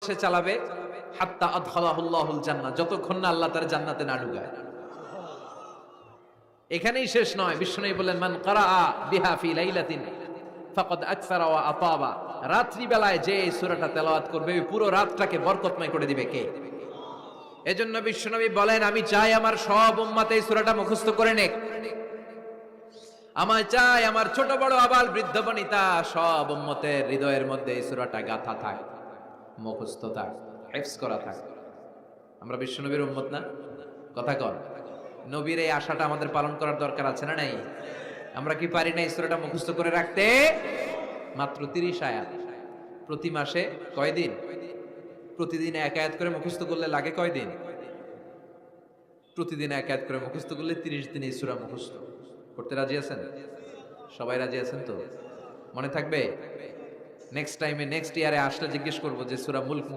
সে চালাবে হাত্তা আদখালাহুল্লাহুল জান্নাহ, যতক্ষণ না আল্লাহ তার জান্নাতে না ঢুকায়। এখানেই শেষ নয়, বিশ্বনবী বললেন মান কারাআ বিহা ফি লাইলাতিন ফাকাদ আকসারা ওয়া আতাবা, রাত্রি বেলায় যে এই সূরাটা তেলাওয়াত করবে ওই পুরো রাতটাকে বরকতময় করে দিবে কে? এজন্য বিশ্বনবী বলেন আমি চাই আমার সব উম্মত এই সূরাটা মুখস্থ করে নেক। আমার চাই আমার ছোট বড় আবাল বৃদ্ধ বনিতা সব উম্মতের হৃদয়ের মধ্যে এই সূরাটা গাঁথা থাক, মুখস্থ থাক, হিফজ করা থাক। আমরা বিশ্বনবীর উম্মত না? কথা কন। নবীর এই আশাটা আমাদের পালন করার দরকার আছে না নাই? আমরা কি পারি না এই সূরাটা মুখস্থ করে রাখতে? মাত্র 30 আয়াত, প্রতি মাসে কয়দিন? প্রতিদিন এক আয়াত করে মুখস্থ করলে লাগে কয়দিন? প্রতিদিন এক আয়াত করে মুখস্থ করলে 30 দিন এই সূরা মুখস্থ করতে রাজি আছেন? সবাই রাজি আছেন তো? মনে থাকবে? নেক্সট টাইমে নেক্সট ইয়ারে আসলে জিজ্ঞেস করবো যে সূরা মুলক